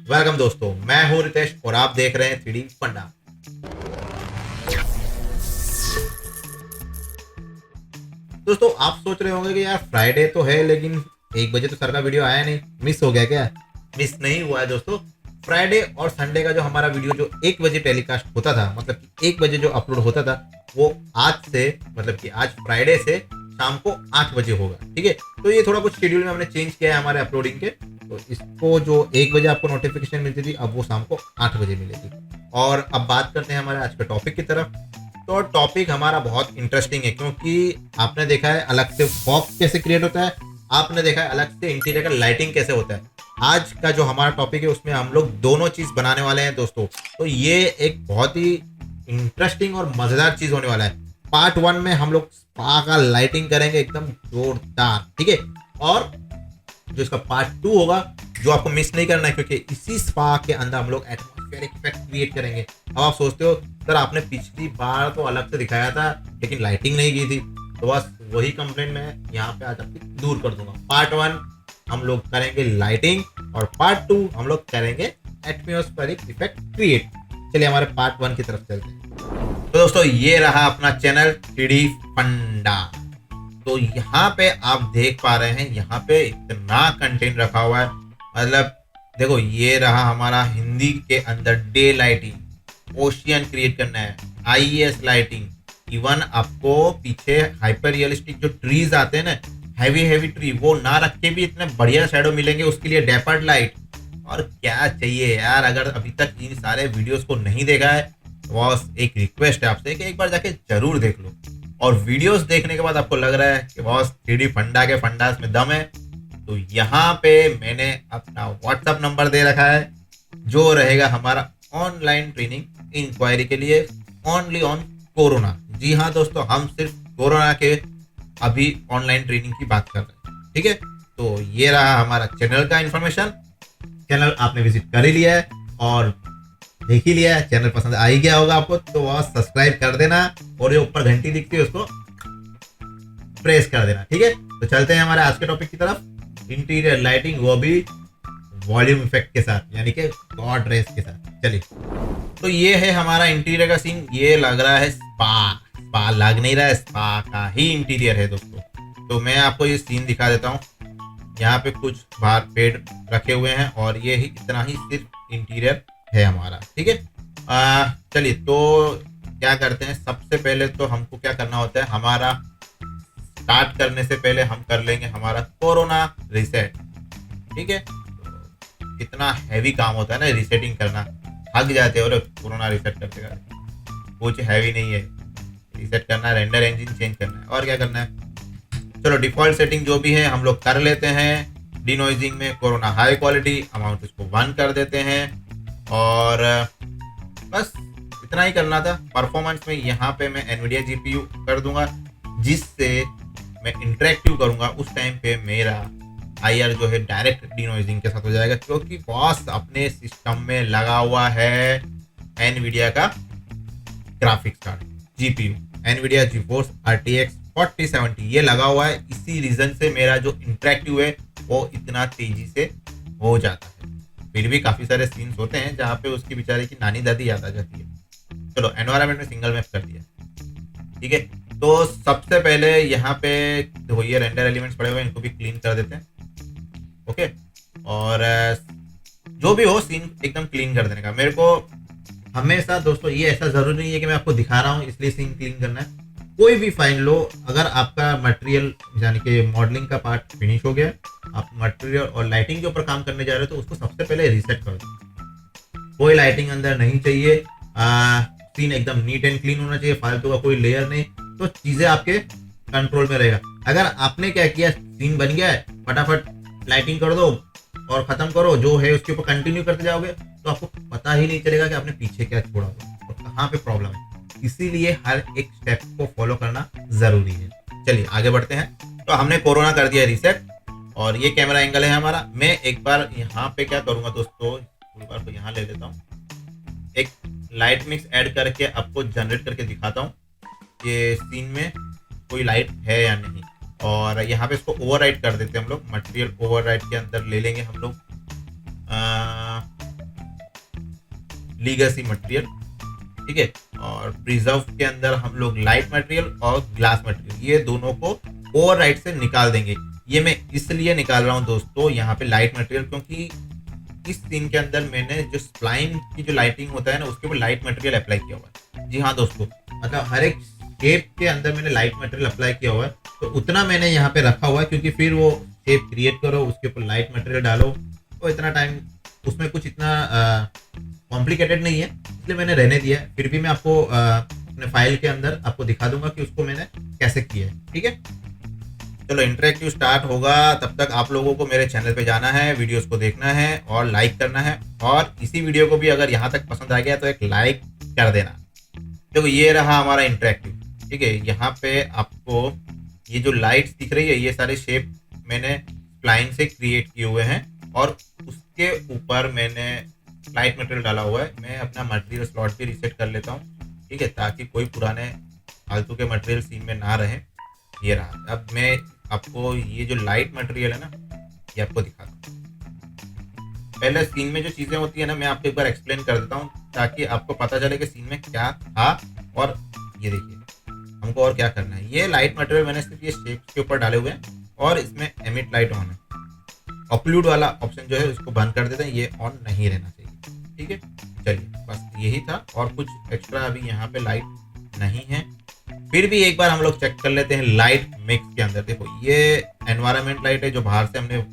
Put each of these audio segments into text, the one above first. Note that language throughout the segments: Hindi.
वेलकम दोस्तों, मैं हूं रितेश और आप देख रहे हैं 3D फंडा। दोस्तों आप सोच रहे होंगे कि यार फ्राइडे तो है लेकिन 1 बजे तो सर का वीडियो आया नहीं, मिस हो गया क्या? मिस नहीं हुआ है दोस्तों। फ्राइडे और संडे का जो हमारा वीडियो जो 1 बजे टेलीकास्ट होता था, मतलब कि 1 बजे जो अपलोड होता था, वो आज से मतलब कि आज फ्राइडे से शाम को 8 बजे होगा। ठीक है, तो ये थोड़ा कुछ शेड्यूल में हमने चेंज किया है हमारे अपलोडिंग के। तो इसको जो 1 बजे आपको नोटिफिकेशन मिलती थी, अब वो शाम को 8 बजे मिलेगी। और अब बात करते हैं हमारे आज के टॉपिक की तरफ। तो टॉपिक हमारा बहुत इंटरेस्टिंग है क्योंकि आपने देखा है अलग से फॉग कैसे क्रिएट होता है, आपने देखा है अलग से इंटीरियर का लाइटिंग कैसे होता है। आज का जो हमारा टॉपिक है उसमें हम लोग दोनों चीज बनाने वाले हैं दोस्तों। तो ये एक बहुत ही इंटरेस्टिंग और मजेदार चीज होने वाला है। पार्ट 1 में हम लोग स्पा का लाइटिंग करेंगे एकदम जोरदार, ठीक है। और जो इसका पार्ट 2 होगा, जो आपको मिस नहीं करना है, क्योंकि इसी स्पा के अंदर हम लोग एटमॉस्फेरिक इफेक्ट क्रिएट करेंगे। अब आप सोचते हो सर आपने पिछली बार तो अलग से दिखाया था लेकिन लाइटिंग नहीं की थी, तो बस वही कंप्लेंट मैं यहाँ पे आज आपकी दूर कर दूंगा। पार्ट 1 हम लोग करेंगे लाइटिंग और पार्ट 2 हम लोग करेंगे एटमॉस्फेरिक इफेक्ट क्रिएट। चलिए हमारे पार्ट 1 की तरफ चलते हैं। तो दोस्तों ये रहा अपना चैनल 3D फंडा। तो यहाँ पे आप देख पा रहे हैं, यहाँ पे इतना कंटेंट रखा हुआ है। मतलब देखो, ये रहा हमारा हिंदी के अंदर डे लाइटिंग, ओशियन क्रिएट करना है, आईएस लाइटिंग, इवन आपको पीछे हाइपर रियलिस्टिक जो ट्रीज आते हैं ना, हैवी ट्री, वो ना रख के भी इतने बढ़िया शैडो मिलेंगे, उसके लिए डेपर्ड लाइट। और क्या चाहिए यार, अगर अभी तक इन सारे वीडियोस को नहीं देखा है तो बस एक रिक्वेस्ट है आपसे कि एक बार जाके जरूर देख लो। और वीडियोस देखने के बाद आपको लग रहा है कि बॉस 3D फंडा के फंडास में दम है, तो यहाँ पे मैंने अपना व्हाट्सएप नंबर दे रखा है, जो रहेगा हमारा ऑनलाइन ट्रेनिंग इंक्वायरी के लिए, ओनली ऑन कोरोना। जी हाँ दोस्तों, हम सिर्फ कोरोना के अभी ऑनलाइन ट्रेनिंग की बात कर रहे हैं, ठीक है। तो ये रहा हमारा चैनल का इंफॉर्मेशन। चैनल आपने विजिट कर ही लिया है और देख ही लिया है, चैनल पसंद आ ही गया होगा आपको, तो वह सब्सक्राइब कर देना और ये ऊपर घंटी दिखती है उसको प्रेस कर देना, ठीक है। तो चलते हैं हमारे आज के टॉपिक की तरफ, इंटीरियर लाइटिंग, वो भी वॉल्यूम इफेक्ट के साथ, यानी कि गॉड रेस के साथ। चलिए, तो ये है हमारा इंटीरियर का सीन। ये लग रहा है स्पा, स्पा लग नहीं रहा है, स्पा का ही इंटीरियर है दोस्तों। तो मैं आपको ये सीन दिखा देता हूँ। यहाँ पे कुछ बाहर पेड़ रखे हुए हैं और ये ही इतना ही सिर्फ इंटीरियर है हमारा, ठीक है। चलिए, तो क्या करते हैं, सबसे पहले तो हमको क्या करना होता है, हमारा स्टार्ट करने से पहले हम कर लेंगे हमारा कोरोना रीसेट, ठीक है। तो कितना हैवी काम होता है ना रीसेटिंग करना, थक जाते हो कोरोना रीसेट करते करते। कुछ हैवी नहीं है, रीसेट करना, रेंडर इंजन चेंज करना है और क्या करना है। चलो, डिफॉल्ट सेटिंग जो भी है हम लोग कर लेते हैं। डिनोइजिंग में कोरोना हाई क्वालिटी, अमाउंट उसको 1 कर देते हैं और बस इतना ही करना था। परफॉर्मेंस में यहाँ पे मैं एनवीडिया जीपीयू कर दूंगा, जिससे मैं इंटरेक्टिव करूंगा उस टाइम पे मेरा आईआर जो है डायरेक्ट डिनोइजिंग के साथ हो जाएगा, क्योंकि बॉस अपने सिस्टम में लगा हुआ है एनवीडिया का graphics card, GPU Nvidia GeForce RTX 4070 ये लगा हुआ है। इसी रीजन से मेरा जो इंटरेक्टिव है वो इतना तेजी से हो जाता है। फिर भी काफी सारे सीन्स होते हैं जहाँ पे उसकी बेचारे की नानी दादी याद आ जाती है। चलो, एनवायरनमेंट में सिंगल मैप कर दिया, ठीक है। तो सबसे पहले यहाँ पे देखो, ये रेंडर एलिमेंट्स पड़े हुए हैं, इनको भी क्लीन कर देते हैं, ओके। और जो भी हो सीन एकदम क्लीन कर देने का। मेरे को हमेशा दोस्तों ये ऐसा जरूरी नहीं है कि मैं आपको दिखा रहा हूँ इसलिए सीन क्लीन करना है। कोई भी फाइल लो, अगर आपका मटेरियल यानी कि मॉडलिंग का पार्ट फिनिश हो गया, आप मटेरियल और लाइटिंग के ऊपर काम करने जा रहे हो, तो उसको सबसे पहले रीसेट कर दो। कोई लाइटिंग अंदर नहीं चाहिए, सीन एकदम नीट एंड क्लीन होना चाहिए, फालतू का कोई लेयर नहीं, तो चीजें आपके कंट्रोल में रहेगा। अगर आपने क्या किया, सीन बन गया है, फटाफट लाइटिंग कर दो और खत्म करो, जो है उसके ऊपर कंटिन्यू करते जाओगे, तो आपको पता ही नहीं चलेगा कि आपने पीछे क्या छोड़ा और कहाँ पे प्रॉब्लम है। इसीलिए हर एक स्टेप को फॉलो करना जरूरी है। चलिए आगे बढ़ते हैं। तो हमने कोरोना कर दिया रीसेट और ये कैमरा एंगल है हमारा। मैं एक बार यहाँ पे क्या करूंगा दोस्तों, एक बार तो यहाँ ले लेता हूँ, एक लाइट मिक्स ऐड करके आपको जनरेट करके दिखाता हूँ कि सीन में कोई लाइट है या नहीं। और यहाँ पे इसको ओवरराइड कर देते हैं हम लोग, मटेरियल ओवरराइड के अंदर ले लेंगे हम लोग लीगेसी मटेरियल, ठीक है। और प्रिजर्व के अंदर हम लोग लाइट मटेरियल और ग्लास मटेरियल, ये दोनों को ओवरराइट से निकाल देंगे। ये मैं इसलिए निकाल रहा हूँ दोस्तों यहाँ पे लाइट मटेरियल, क्योंकि इस सीन के अंदर मैंने जो स्प्लाइन की जो लाइटिंग होता है ना, उसके ऊपर लाइट मटेरियल अप्लाई किया हुआ है। जी हाँ दोस्तों, मतलब हर एक शेप के अंदर मैंने लाइट मटेरियल अप्लाई किया हुआ है, तो उतना मैंने यहाँ पे रखा हुआ है, क्योंकि फिर वो शेप क्रिएट करो, उसके ऊपर लाइट मटेरियल डालो, तो इतना टाइम उसमें कुछ इतना कॉम्प्लिकेटेड नहीं है, इसलिए मैंने रहने दिया है। फिर भी मैं आपको अपने फाइल के अंदर आपको दिखा दूंगा कि उसको मैंने कैसे किया है, ठीक है। चलो इंटरेक्टिव स्टार्ट होगा, तब तक आप लोगों को मेरे चैनल पे जाना है, वीडियोस को देखना है और लाइक करना है, और इसी वीडियो को भी अगर यहाँ तक पसंद आ गया तो एक लाइक कर देना। देखो ये रहा हमारा इंटरेक्टिव, ठीक है। यहाँ पे आपको ये जो लाइट्स दिख रही है, ये सारे शेप मैंने स्प्लाइन से क्रिएट किए हुए हैं, और उसके ऊपर मैंने लाइट मटेरियल डाला हुआ है। मैं अपना मटेरियल स्लॉट भी रीसेट कर लेता हूँ, ठीक है, ताकि कोई पुराने फालतू के मटेरियल सीन में ना रहे। ये रहा। अब मैं आपको ये जो लाइट मटेरियल है ना, ये आपको दिखाता हूँ। पहले सीन में जो चीज़ें होती है ना, मैं आपको एक बार एक्सप्लेन कर देता हूँ, ताकि आपको पता चले कि सीन में क्या था। और ये देखिए हमको और क्या करना है। ये लाइट मटेरियल मैंने सिर्फ ये शेप्स के ऊपर डाले हुए हैं, और इसमें एमिट लाइट ऑन है। ऑक्लूड वाला ऑप्शन जो है उसको बंद कर देते हैं, ये ऑन नहीं रहना चाहिए, ठीक है। चलिए बस यही था, और कुछ एक्स्ट्रा अभी यहाँ पे लाइट नहीं है। फिर भी एक बार हम लोग चेक कर लेते हैं लाइट मिक्स के अंदर। देखो ये एनवायरनमेंट लाइट है जो बाहर से हमने,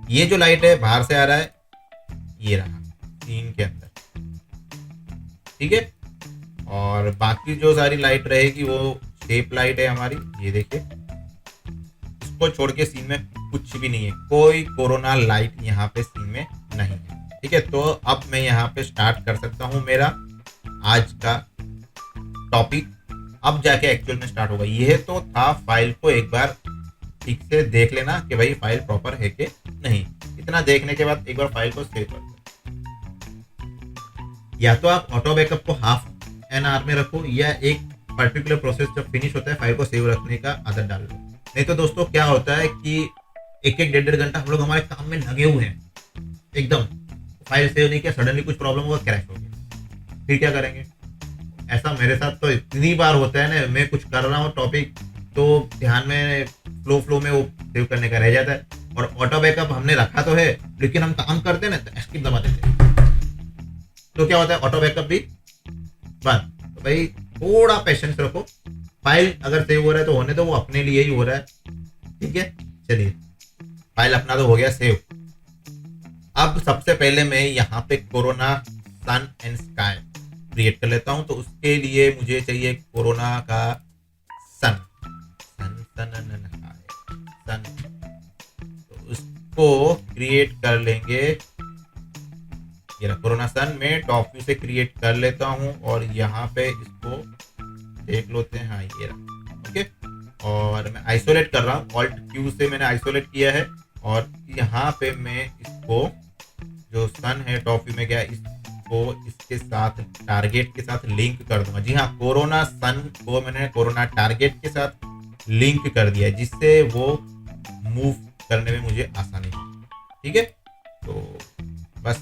ये जो लाइट है बाहर से आ रहा है, ये रहा सीन के अंदर, ठीक है। और बाकी जो सारी लाइट रहेगी वो शेप लाइट है हमारी, ये देखिए। इसको छोड़ के सीन में कुछ भी नहीं है, कोई कोरोना लाइट यहाँ पे सीन में नहीं है, ठीक है। तो अब मैं यहाँ पे स्टार्ट कर सकता हूँ मेरा आज का टॉपिक। अब जाके एक्चुअल में स्टार्ट होगा। यह तो था, फाइल को एक बार ठीक से देख लेना कि भाई फाइल प्रॉपर है कि नहीं। इतना देखने के बाद एक बार फाइल को सेव कर दो। या तो आप ऑटो बैकअप को हाफ एन आवर में रखो, या एक पर्टिकुलर प्रोसेस जब फिनिश होता है फाइल को सेव रखने का आदत डाल लो। नहीं तो दोस्तों क्या होता है कि एक एक डेढ़ घंटा हम लोग हमारे काम में लगे हुए हैं, एकदम फाइल सेव नहीं किया, सडनली कुछ प्रॉब्लम हुआ, क्रैश हो गया, फिर क्या करेंगे। ऐसा मेरे साथ तो इतनी बार होता है ना, मैं कुछ कर रहा हूँ टॉपिक, तो ध्यान में फ्लो में वो सेव करने का रह जाता है, और ऑटो बैकअप हमने रखा तो है, लेकिन हम काम करते हैं ना तो एस्केप दबा देते हैं, तो क्या होता है ऑटो बैकअप भी बंद। तो भाई थोड़ा पेशेंस रखो, फाइल अगर सेव हो रहा है तो होने दो, वो अपने लिए ही हो रहा है, ठीक है। चलिए फाइल अपना तो हो गया सेव। अब सबसे पहले मैं यहाँ पे corona sun and sky create कर लेता हूँ। तो उसके लिए मुझे चाहिए कोरोना का सन, सन सन सन, तो उसको क्रिएट कर लेंगे। ये रहा कोरोना सन, में टॉप व्यू से क्रिएट कर लेता हूँ, और यहाँ पे इसको देख लेते हैं। हाँ ये रहा, ओके। और मैं आइसोलेट कर रहा हूँ, ऑल्ट क्यू से मैंने आइसोलेट किया है, और यहाँ पे मैं इसको जो सन है टॉप व्यू में गया, इसको इसके साथ टारगेट के साथ लिंक कर दूंगा। जी हाँ, कोरोना सन को मैंने कोरोना टारगेट के साथ लिंक कर दिया है, जिससे वो मूव करने में मुझे आसानी हो, ठीक है। तो बस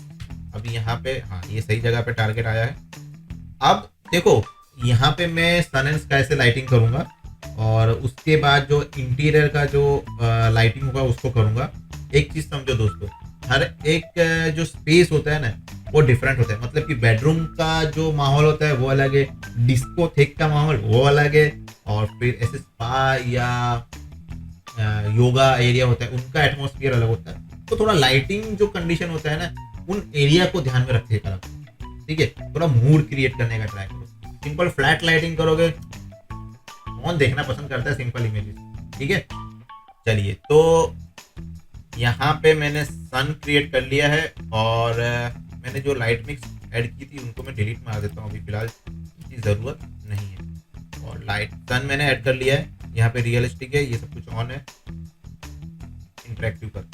अभी यहाँ पे, हाँ ये सही जगह पे टारगेट आया है। अब देखो यहाँ पे मैं सन एंड स्काई से लाइटिंग करूंगा, और उसके बाद जो इंटीरियर का जो लाइटिंग होगा उसको करूंगा। एक चीज समझो दोस्तों, हर एक जो स्पेस होता है ना वो डिफरेंट होता है। मतलब कि बेडरूम का जो माहौल होता है वो अलग है, डिस्कोथेक का माहौल वो अलग है, और फिर ऐसे स्पा या योगा एरिया होता है उनका एटमॉस्फेयर अलग होता है। तो थोड़ा लाइटिंग जो कंडीशन होता है ना, उन एरिया को ध्यान में रखिएगा, ठीक है। थोड़ा मूड क्रिएट करने का ट्राई करो। सिंपल फ्लैट लाइटिंग करोगे, कौन देखना पसंद करता है सिंपल इमेजेस, ठीक है। चलिए तो यहाँ पे मैंने सन क्रिएट कर लिया है, और मैंने जो लाइट मिक्स ऐड की थी उनको मैं डिलीट मार देता हूँ, अभी फिलहाल इसकी ज़रूरत नहीं है। और लाइट सन मैंने ऐड कर लिया है, यहाँ पे रियलिस्टिक है, ये सब कुछ ऑन है, इंटरेक्टिव कर।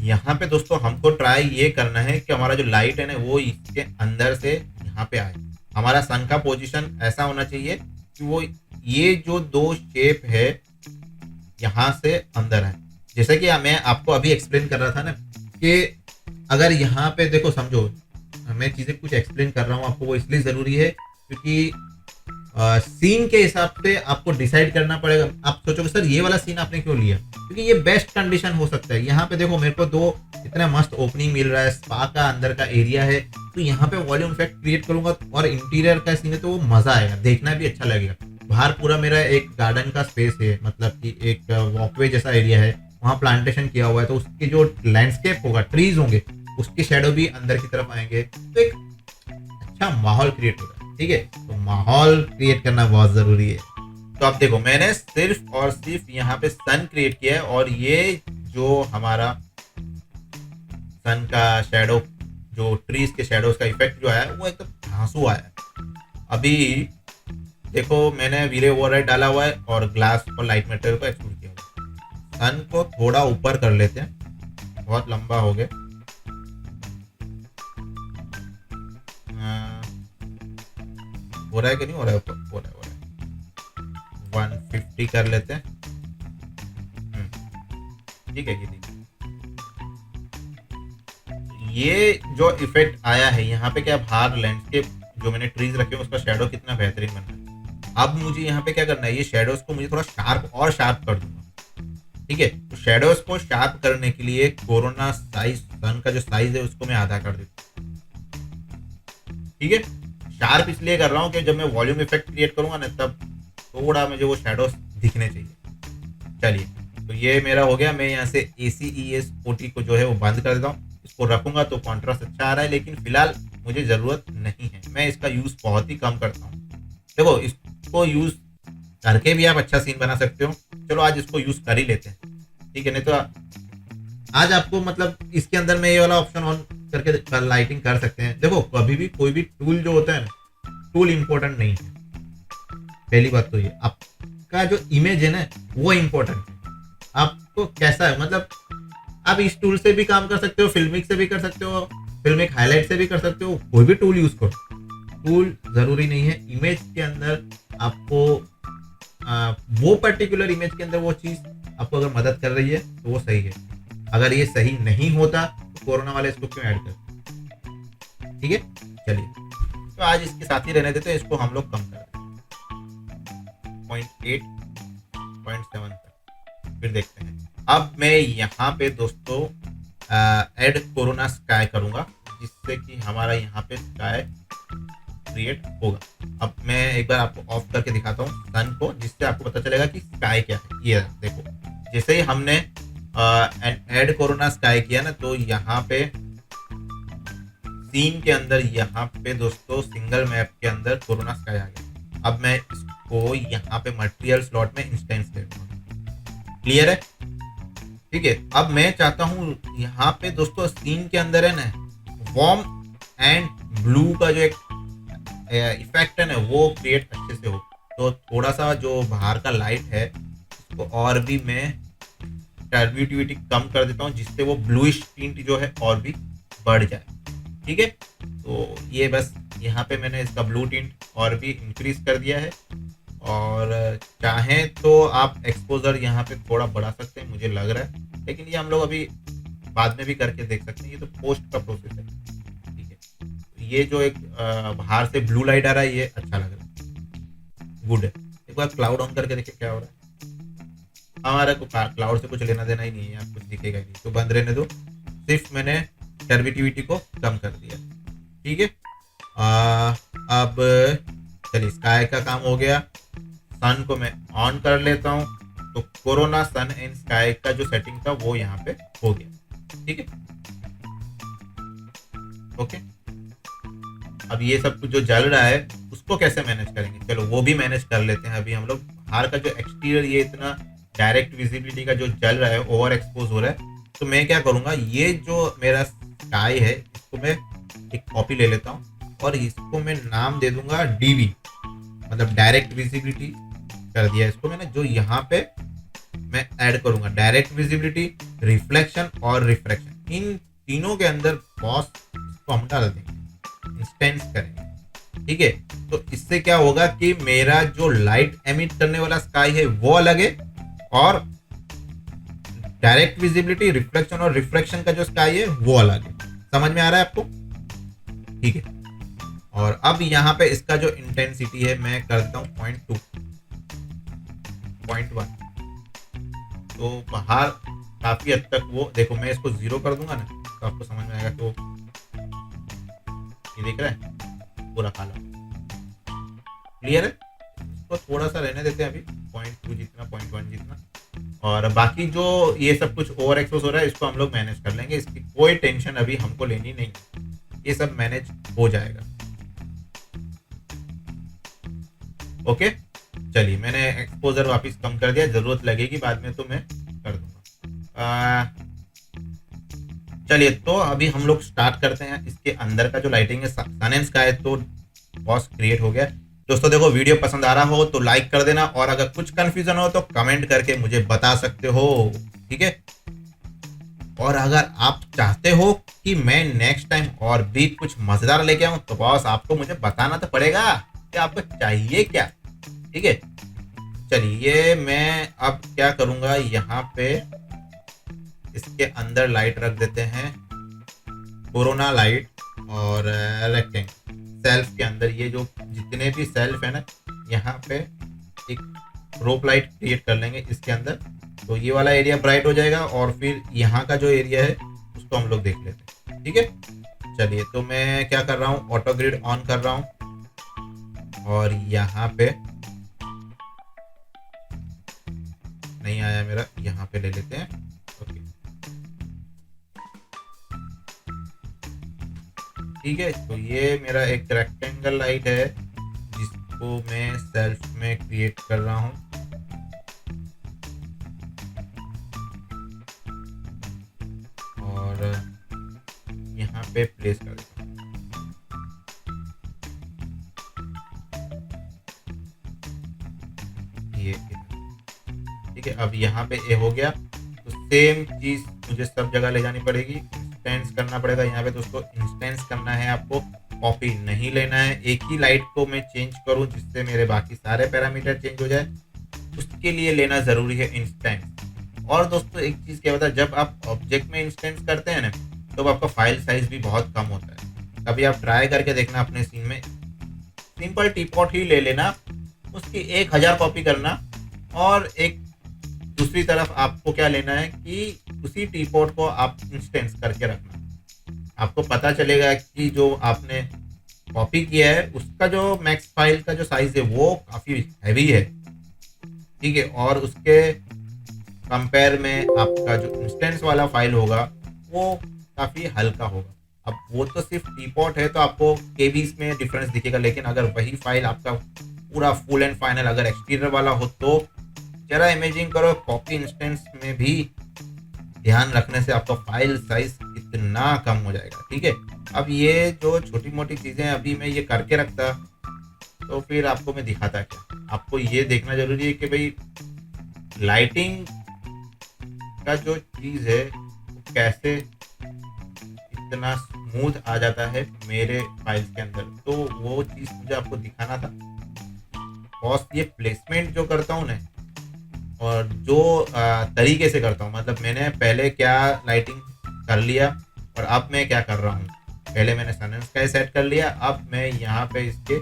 यहाँ पे दोस्तों हमको ट्राई ये करना है कि हमारा जो लाइट है ना वो इसके अंदर से यहाँ पे आए। हमारा सन का पोजीशन ऐसा होना चाहिए कि वो ये जो दो शेप है यहाँ से अंदर है। जैसे कि मैं आपको अभी एक्सप्लेन कर रहा था ना कि अगर यहाँ पे देखो समझो, मैं चीज़ें कुछ एक्सप्लेन कर रहा हूँ आपको, वो इसलिए ज़रूरी है क्योंकि सीन के हिसाब से आपको डिसाइड करना पड़ेगा। आप सोचोगे सर ये वाला सीन आपने क्यों लिया, क्योंकि ये बेस्ट कंडीशन हो सकता है। यहाँ पे देखो मेरे को दो इतना मस्त ओपनिंग मिल रहा है, स्पा का अंदर का एरिया है, तो यहाँ पे वॉल्यूम इफेक्ट क्रिएट करूंगा और इंटीरियर का सीन है तो वो मजा आएगा, देखना भी अच्छा लगेगा। बाहर पूरा मेरा एक गार्डन का स्पेस है, मतलब कि एक वॉकवे जैसा एरिया है, वहाँ प्लांटेशन किया हुआ है, तो उसकी जो लैंडस्केप होगा, ट्रीज होंगे, उसकी शेडो भी अंदर की तरफ आएंगे, तो एक अच्छा माहौल क्रिएट होगा। ठीक है, तो माहौल क्रिएट करना बहुत जरूरी है। तो आप देखो मैंने सिर्फ और सिर्फ यहाँ पे सन क्रिएट किया है, और ये जो हमारा सन का शेडो, जो ट्रीज के शेडोज का इफेक्ट जो आया है वो एकदम धांसू आया है। अभी देखो मैंने वीरे ओवरराइड डाला हुआ है और ग्लास और लाइट मटेरियल को एक्सट्रूड किया हुआ है। सन को थोड़ा ऊपर कर लेते हैं, बहुत लंबा हो गया। हो रहा है कि नहीं हो रहा है? ऊपर हो रहा है 150 कर लेते हैं। ठीक है कि नहीं? ये जो इफेक्ट आया है यहाँ पे, क्या बाहर लैंडस्केप जो मैंने ट्रीज रखे हैं उसका शेडो कितना बेहतरीन बन रहा है। अब मुझे यहाँ पे क्या करना है, ये शेडोज को मुझे थोड़ा शार्प और शार्प कर दूंगा। ठीक है, तो शेडोज को शार्प करने के लिए कोरोना साइज सन का जो साइज है उसको मैं आधा कर देता हूँ। ठीक है, शार्प इसलिए कर रहा हूँ कि जब मैं वॉल्यूम इफेक्ट क्रिएट करूंगा ना, तब थोड़ा मुझे वो शेडोज दिखने चाहिए। चलिए, तो ये मेरा हो गया। मैं यहाँ से ACES OT को जो है वो बंद कर देता हूँ। इसको रखूंगा तो कॉन्ट्रास्ट अच्छा आ रहा है, लेकिन फिलहाल मुझे ज़रूरत नहीं है, मैं इसका यूज़ बहुत ही कम करता हूँ। देखो इसको यूज़ करके भी आप अच्छा सीन बना सकते हो। चलो आज इसको यूज़ कर ही लेते हैं। ठीक है, नहीं तो आज आपको मतलब इसके अंदर में ये वाला ऑप्शन ऑन करके लाइटिंग कर सकते हैं। देखो कभी भी कोई भी टूल जो होता है ना, टूल इंपॉर्टेंट नहीं है। पहली बात तो ये, आपका जो इमेज है ना वो इम्पोर्टेंट है। आपको कैसा है, मतलब आप इस टूल से भी काम कर सकते हो, फिल्मिक से भी कर सकते हो, फिल्मिक हाईलाइट से भी कर सकते हो, कोई भी टूल यूज करो। टूल जरूरी नहीं है। इमेज के अंदर आपको वो पर्टिकुलर इमेज के अंदर वो चीज आपको अगर मदद कर रही है तो वो सही है। अगर ये सही नहीं होता तो कोरोना वाले इसको क्यों ऐड करते। ठीक है, चलिए तो आज इसके साथ ही रहने देते हैं, इसको हम लोग कम कर देते हैं 0.8 0.7 तक, फिर देखते हैं। अब मैं यहाँ पे दोस्तों ऐड कोरोना स्काई करूंगा, जिससे कि हमारा यहाँ पे स्काई क्रिएट होगा। अब मैं एक बार आपको ऑफ करके दिखाता हूँ सन को, जिससे आपको पता चलेगा कि स्काई क्या है। ये देखो, जैसे ही हमने ऐड कोरोना स्काई किया ना, तो यहाँ पे सीन के अंदर यहाँ पे दोस्तों सिंगल मैप के अंदर कोरोना स्काई आ गया। अब मैं इसको यहाँ पे मटेरियल स्लॉट में इंस्टेंस ले लूंगा। क्लियर है? ठीक है, अब मैं चाहता हूँ यहाँ पे दोस्तों सीन के अंदर है ना वार्म एंड ब्लू का जो एक इफेक्ट है ना वो क्रिएट अच्छे से हो। तो थोड़ा सा जो बाहर का लाइट है उसको और भी मैं टर्बिडिटी कम कर देता हूँ, जिससे वो ब्लूइश टिंट जो है और भी बढ़ जाए। ठीक है, तो ये बस यहाँ पे मैंने इसका ब्लू टिंट और भी इंक्रीज कर दिया है। और चाहें तो आप एक्सपोजर यहाँ पे थोड़ा बढ़ा सकते हैं, मुझे लग रहा है, लेकिन ये हम लोग अभी बाद में भी करके देख सकते हैं। ये तो पोस्ट का प्रोसेस है। ठीक है, ये जो एक बाहर से ब्लू लाइट आ रहा है ये अच्छा लग रहा है, गुड है। एक बार क्लाउड ऑन करके देखिए क्या हो रहा है। हमारा को क्लाउड से कुछ लेना देना ही नहीं है, आप कुछ दिखेगा नहीं, तो बंद रहने दो। सिर्फ मैंने टर्बिडिटी को कम कर दिया। ठीक है, अब चलिए स्काई का काम हो गया। सन को मैं ऑन कर लेता हूँ, तो कोरोना सन एंड स्काई का जो सेटिंग था वो यहाँ पे हो गया। ठीक है, ओके। अब ये सब कुछ जो जल रहा है उसको कैसे मैनेज करेंगे, चलो वो भी मैनेज कर लेते हैं। अभी हम लोग बाहर का जो एक्सटीरियर ये इतना डायरेक्ट विजिबिलिटी का जो जल रहा है, ओवर एक्सपोज हो रहा है, तो मैं क्या करूँगा, ये जो मेरा स्काई है इसको मैं एक कॉपी ले लेता हूँ और इसको मैं नाम दे दूंगा DV, मतलब डायरेक्ट विजिबिलिटी कर दिया इसको मैंने। जो यहाँ पे मैं ऐड करूंगा डायरेक्ट विजिबिलिटी, रिफ्लेक्शन और रिफ्रैक्शन, इन तीनों के अंदर बॉस इसको हम डाल देंगे, इंस्टेंस करेंगे। ठीक है, तो इससे क्या होगा कि मेरा जो लाइट एमिट करने वाला स्काई है वो अलग है, और डायरेक्ट विजिबिलिटी, रिफ्लेक्शन और रिफ्रैक्शन का जो स्काई है वो अलग है। समझ में आ रहा है आपको? ठीक है। और अब यहाँ पे इसका जो इंटेंसिटी है मैं करता हूँ 0.2, 0.1। तो बाहर काफी हद तक वो देखो, मैं इसको 0 कर दूंगा ना तो आपको समझ में आएगा। तो ये देख रहा है पूरा काला, क्लियर है? इसको थोड़ा सा रहने देते हैं अभी 0.2 जितना, 0.1 जितना। और बाकी जो ये सब कुछ ओवर एक्सपोज हो रहा है इसको हम लोग मैनेज कर लेंगे, इसकी कोई टेंशन अभी हमको लेनी नहीं, ये सब मैनेज हो जाएगा। ओके, चलिए मैंने एक्सपोजर वापस कम कर दिया, जरूरत लगेगी बाद में तो मैं कर दूंगा। चलिए तो अभी हम लोग स्टार्ट करते हैं। इसके अंदर का जो लाइटिंग है सन एंड स्काई तो बॉस क्रिएट हो गया। दोस्तों देखो, वीडियो पसंद आ रहा हो तो लाइक कर देना, और अगर कुछ कंफ्यूजन हो तो कमेंट करके मुझे बता सकते हो, ठीक है? और अगर आप चाहते हो कि मैं नेक्स्ट टाइम और भी कुछ मजेदार लेके आऊं तो बॉस आपको मुझे बताना तो पड़ेगा कि आपको चाहिए क्या, ठीक है? चलिए मैं अब क्या करूंगा, यहाँ पे इसके अंदर लाइट रख देते हैं, कोरोना लाइट और रेक्टेंगल सेल्फ के अंदर। ये जो जितने भी सेल्फ है ना, यहाँ पे एक रोप लाइट क्रिएट कर लेंगे इसके अंदर, तो ये वाला एरिया ब्राइट हो जाएगा। और फिर यहाँ का जो एरिया है उसको हम लोग देख लेते हैं, ठीक है? चलिए तो मैं क्या कर रहा हूँ, ऑटो ग्रिड ऑन कर रहा हूँ, और यहाँ पे नहीं आया मेरा, यहाँ पे ले लेते हैं। ओके ठीक है, तो ये मेरा एक रेक्टेंगल लाइट है जिसको मैं सेल्फ में क्रिएट कर रहा हूँ। और यहाँ पे प्लेस कर देता हूँ। ये ठीक है, अब यहाँ पे ए हो गया। तो सेम चीज मुझे सब जगह ले जानी पड़ेगी, इंस्टेंस करना पड़ेगा। यहाँ पे दोस्तों इंस्टेंस करना है आपको, कॉपी नहीं लेना है। एक ही लाइट को मैं चेंज करूँ जिससे मेरे बाकी सारे पैरामीटर चेंज हो जाए, उसके लिए लेना जरूरी है इंस्टेंस। और दोस्तों एक चीज क्या होता है, जब आप ऑब्जेक्ट में इंस्टेंस करते हैं ना तो आपका फाइल साइज भी बहुत कम होता है। कभी आप ट्राई करके देखना अपने सीन में, सिंपल टीपॉट ही ले लेना, उसकी 1000 कॉपी करना, और एक दूसरी तरफ आपको क्या लेना है कि उसी टीपॉट को आप इंस्टेंस करके रखना। आपको पता चलेगा कि जो आपने कॉपी किया है उसका जो मैक्स फाइल का जो साइज है वो काफी हैवी है, ठीक है? और उसके कंपेयर में आपका जो इंस्टेंस वाला फाइल होगा वो काफी हल्का होगा। अब वो तो सिर्फ टीपॉट है तो आपको केबीज में डिफरेंस दिखेगा, लेकिन अगर वही फाइल आपका पूरा फुल एंड फाइनल अगर एक्सटीरियर वाला हो तो जरा इमेजिन करो, कॉपी इंस्टेंस में भी ध्यान रखने से आपका फाइल साइज कितना कम हो जाएगा, ठीक है? अब ये जो छोटी मोटी चीजें अभी मैं ये करके रखता तो फिर आपको मैं दिखाता क्या। आपको ये देखना जरूरी है कि भाई लाइटिंग का जो चीज है वो कैसे इतना स्मूथ आ जाता है मेरे फाइल्स के अंदर, तो वो चीज मुझे आपको दिखाना था। बॉस ये प्लेसमेंट जो करता हूँ ना, और जो तरीके से करता हूँ, मतलब मैंने पहले क्या लाइटिंग कर लिया और अब मैं क्या कर रहा हूँ। पहले मैंने सन एंड स्काई सेट कर लिया, अब मैं यहाँ पे इसके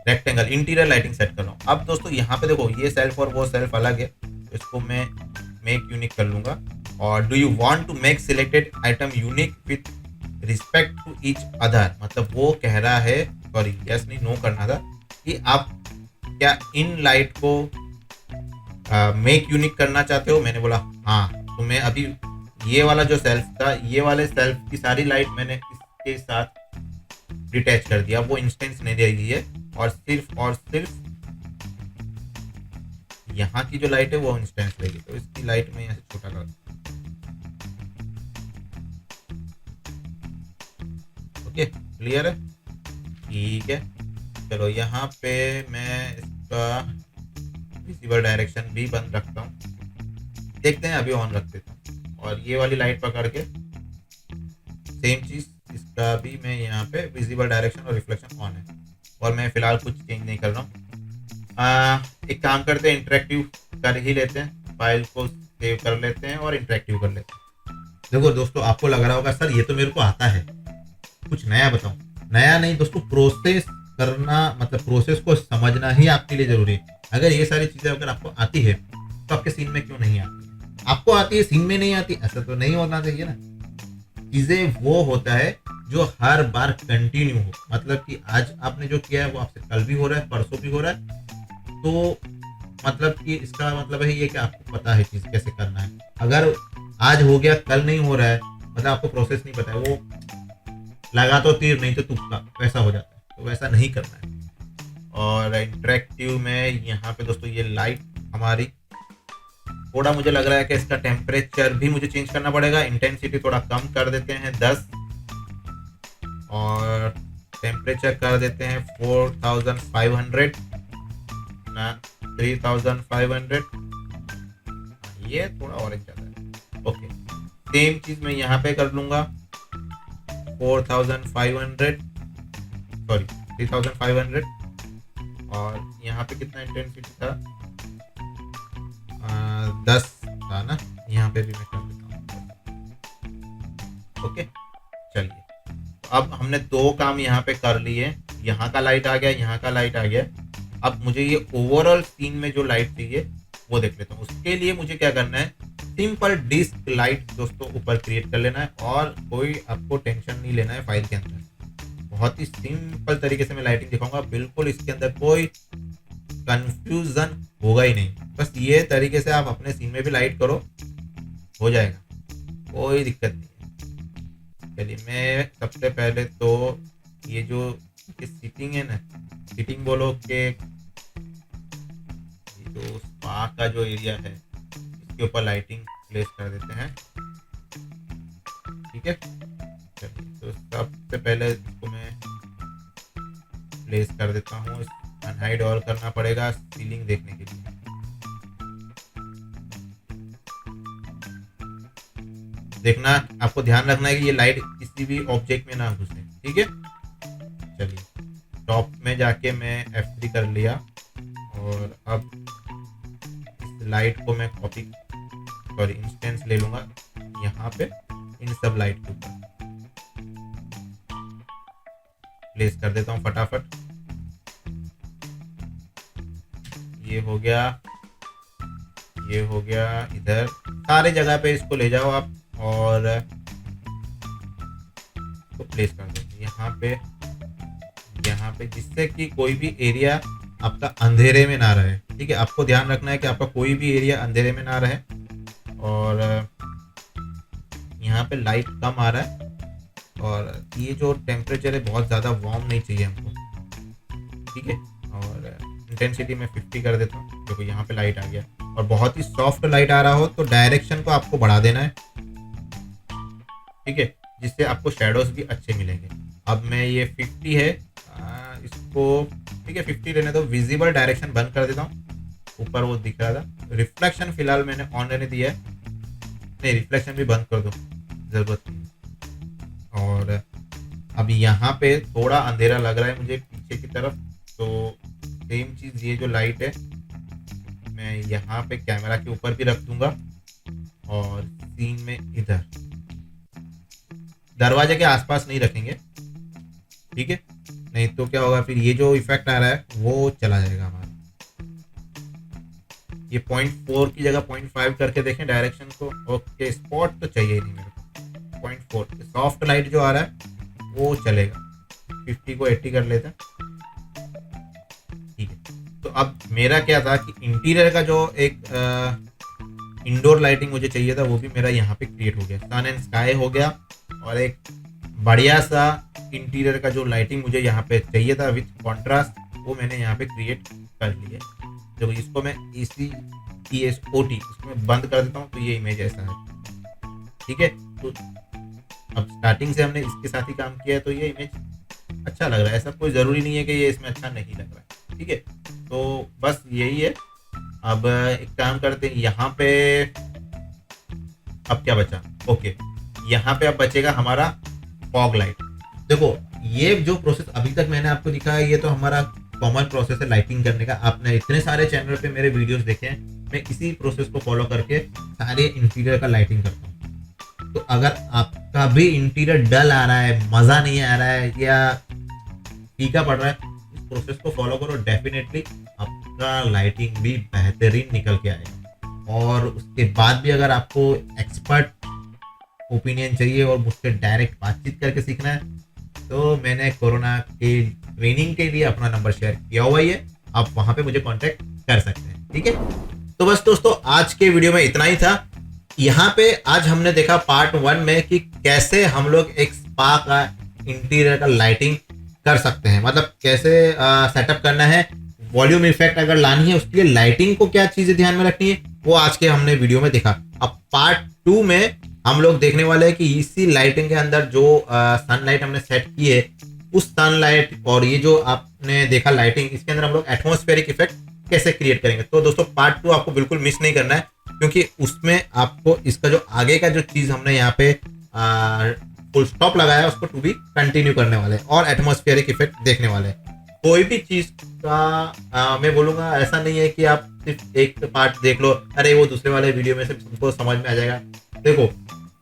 रेक्टेंगल इंटीरियर लाइटिंग सेट कर रहा हूँ। अब दोस्तों यहाँ पे देखो, ये सेल्फ और वो सेल्फ अलग है, तो इसको मैं मेक यूनिक कर लूंगा। और do you want to make selected item unique with respect to each other, मतलब वो कह रहा है, सॉरी यस नहीं नो करना था, कि आप क्या इन लाइट को मेक यूनिक करना चाहते हो। मैंने बोला हाँ, तो मैं अभी ये वाला जो सेल्फ था, ये वाले सेल्फ की सारी लाइट मैंने इसके साथ डिटैच कर दिया, वो इंस्टेंस नहीं दे रही है, और सिर्फ यहाँ की जो लाइट है वो इंस्टेंस देगी। तो इसकी लाइट में यहाँ से छोटा कर, ओके क्लियर है, ठीक है। चलो यहाँ पे मैं इसका विजिबल डायरेक्शन भी बंद रखता हूँ, देखते हैं, अभी ऑन रख देता हूँ। और ये वाली लाइट पकड़ के सेम चीज इसका भी मैं यहाँ पे विजिबल डायरेक्शन और रिफ्लेक्शन ऑन है, और मैं फिलहाल कुछ चेंज नहीं कर रहा हूँ। एक काम करते हैं, इंटरेक्टिव कर ही लेते हैं, फाइल को सेव कर लेते हैं और इंटरेक्टिव कर लेते हैं। देखो दोस्तों, आपको लग रहा होगा सर ये तो मेरे को आता है, कुछ नया बताओ। नया नहीं दोस्तों, प्रोसेस करना मतलब प्रोसेस को समझना ही आपके लिए जरूरी है। अगर ये सारी चीजें अगर आपको आती है तो आपके सीन में क्यों नहीं आती है? आपको आती है, सीन में नहीं आती, ऐसा तो नहीं होना चाहिए ना। चीजें वो होता है जो हर बार कंटिन्यू हो, मतलब कि आज आपने जो किया है वो आपसे कल भी हो रहा है, परसों भी हो रहा है, तो मतलब कि इसका मतलब है ये कि आपको पता है चीज कैसे करना है। अगर आज हो गया कल नहीं हो रहा है, मतलब आपको प्रोसेस नहीं पता है, वो लगा तो तीर नहीं तो तुक्का, वैसा हो जाता है, तो वैसा नहीं करना है। और इंटरेक्टिव में यहाँ पे दोस्तों ये लाइट हमारी, थोड़ा मुझे लग रहा है कि इसका टेम्परेचर भी मुझे चेंज करना पड़ेगा। इंटेंसिटी थोड़ा कम कर देते हैं 10, और टेम्परेचर कर देते हैं 4500 ना 3500। ये थोड़ा ऑरेंज ज़्यादा है। ओके, सेम चीज़ मैं यहाँ पे कर लूँगा 4500, सॉरी 3500। और यहाँ पे कितना इंटेंसिटी था, 10 था ना, यहाँ पे भी मैं कर देता हूँ। ओके चलिए, अब हमने दो काम यहाँ पे कर लिए, यहाँ का लाइट आ गया, यहाँ का लाइट आ गया। अब मुझे ये ओवरऑल सीन में जो लाइट चाहिए वो देख लेता हूँ। उसके लिए मुझे क्या करना है, सिंपल डिस्क लाइट दोस्तों ऊपर क्रिएट कर लेना है, और कोई आपको टेंशन नहीं लेना है फाइल के अंदर। बहुत ही सिंपल तरीके से मैं लाइटिंग दिखाऊंगा, बिल्कुल इसके अंदर कोई कंफ्यूजन होगा ही नहीं। बस ये तरीके से आप अपने सीन में भी लाइट करो, हो जाएगा, कोई दिक्कत नहीं है। चलिए, मैं सबसे पहले तो ये जो सीटिंग है ना, सीटिंग बोलो कि जो स्पा का जो एरिया है इसके ऊपर लाइटिंग प्लेस कर देते हैं। ठीक है, चलिए तो सबसे पहले इसको मैं प्लेस कर देता हूँ। अनहाइड और करना पड़ेगा सीलिंग देखने के लिए। देखना, आपको ध्यान रखना है कि ये लाइट किसी भी ऑब्जेक्ट में ना घुसे। ठीक है, चलिए टॉप में जाके मैं F3 कर लिया, और अब इस लाइट को मैं इंस्टेंस ले लूंगा यहाँ पे, इन सब लाइट के ऊपर प्लेस कर देता हूँ फटाफट। ये हो गया, ये हो गया, इधर सारे जगह पे इसको ले जाओ आप, और इसको प्लेस कर दो यहाँ पे, जिससे कि कोई भी एरिया आपका अंधेरे में ना रहे। ठीक है, आपको ध्यान रखना है कि आपका कोई भी एरिया अंधेरे में ना रहे। और यहाँ पे लाइट कम आ रहा है, और ये जो टेम्परेचर है बहुत ज़्यादा वार्म नहीं चाहिए हमको। ठीक है, और इंटेंसिटी में 50 कर देता हूँ। देखो यहाँ पे लाइट आ गया, और बहुत ही सॉफ्ट लाइट आ रहा हो तो डायरेक्शन को आपको बढ़ा देना है। ठीक है, जिससे आपको शेडोज भी अच्छे मिलेंगे। अब मैं ये 50 है, इसको ठीक है 50 रहने दो। विजिबल डायरेक्शन बंद कर देता हूँ, ऊपर वो दिख रहा था। रिफ्लेक्शन फिलहाल मैंने ऑन रहने दिया है, नहीं रिफ्लेक्शन भी बंद कर दो, जरूरत नहीं। और अब यहाँ पे थोड़ा अंधेरा लग रहा है मुझे पीछे की तरफ, तो सेम चीज़ ये जो लाइट है मैं यहाँ पे कैमरा के ऊपर भी रख दूंगा, और सीन में इधर दरवाजे के आसपास नहीं रखेंगे। ठीक है, नहीं तो क्या होगा फिर, ये जो इफेक्ट आ रहा है वो चला जाएगा हमारा। ये 0.4 की जगह 0.5 करके देखें डायरेक्शन को। ओके, स्पॉट तो चाहिए ही नहीं मेरे को। 0.4 सॉफ्ट लाइट जो आ रहा है वो चलेगा। 50 को 80 कर लेते हैं। ठीक है, तो अब मेरा क्या था कि इंटीरियर का जो एक इंडोर लाइटिंग मुझे चाहिए था वो भी मेरा यहाँ पे क्रिएट हो गया। सन एंड स्काई हो गया, और एक बढ़िया सा इंटीरियर का जो लाइटिंग मुझे यहाँ पे चाहिए था विथ कॉन्ट्रास्ट, वो मैंने यहाँ पे क्रिएट कर लिया। तो इसको मैं ESOT इसको मैं बंद कर देता हूँ, तो ये इमेज ऐसा है। ठीक है, तो अब स्टार्टिंग से हमने इसके साथ ही काम किया है, तो ये इमेज अच्छा लग रहा है। ऐसा कोई ज़रूरी नहीं है कि ये इसमें अच्छा नहीं लग रहा है। ठीक है, तो बस यही है। अब एक काम करते हैं, यहाँ पे अब क्या बचा। ओके, यहाँ पे अब बचेगा हमारा फॉग लाइट। देखो, ये जो प्रोसेस अभी तक मैंने आपको दिखाया ये तो हमारा कॉमन प्रोसेस है लाइटिंग करने का। आपने इतने सारे चैनल पे मेरे वीडियोस देखे हैं, मैं इसी प्रोसेस को फॉलो करके सारे इंटीरियर का लाइटिंग करता हूँ। तो और अगर आपका भी इंटीरियर डल आ रहा है, मज़ा नहीं आ रहा है या फीका पड़ रहा है, इस प्रोसेस को फॉलो करो, डेफिनेटली आपका लाइटिंग भी बेहतरीन निकल के आएगा। और उसके बाद भी अगर आपको एक्सपर्ट ओपिनियन चाहिए और मुझसे डायरेक्ट बातचीत करके सीखना है, तो मैंने कोरोना की ट्रेनिंग के लिए अपना नंबर शेयर किया हुआ ही है, आप वहां पे मुझे कांटेक्ट कर सकते हैं। ठीक है, तो बस दोस्तों आज के वीडियो में इतना ही था। यहाँ पे आज हमने देखा पार्ट 1 में कि कैसे हम लोग एक स्पा का इंटीरियर का लाइटिंग कर सकते हैं, मतलब कैसे सेटअप करना है, वॉल्यूम इफेक्ट अगर लानी है उसके लिए लाइटिंग को क्या चीजें ध्यान में रखनी है, वो आज के हमने वीडियो में देखा। अब पार्ट 2 में हम लोग देखने वाले हैं कि इसी लाइटिंग के अंदर जो सनलाइट हमने सेट की है, उस सनलाइट और ये जो आपने देखा लाइटिंग, इसके अंदर हम लोग एटमॉस्फेरिक इफेक्ट कैसे क्रिएट करेंगे। तो दोस्तों पार्ट 2 आपको बिल्कुल मिस नहीं करना है, क्योंकि उसमें आपको इसका जो आगे का जो चीज हमने यहाँ पे फुल स्टॉप लगाया है उसको टू बी कंटिन्यू करने वाले हैं और एटमॉस्फेरिक इफेक्ट देखने वाले हैं। कोई भी चीज का मैं बोलूंगा ऐसा नहीं है कि आप सिर्फ एक पार्ट देख लो, अरे वो दूसरे वाले वीडियो में से तुमको समझ में आ जाएगा। देखो,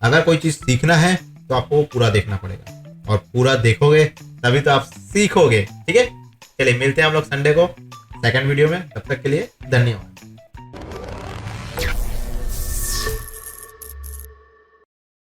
अगर कोई चीज सीखना है तो आपको पूरा देखना पड़ेगा, और पूरा देखोगे तभी तो आप सीखोगे। ठीक है, चलिए मिलते हैं हम लोग संडे को सेकंड वीडियो में, तब तक के लिए धन्यवाद।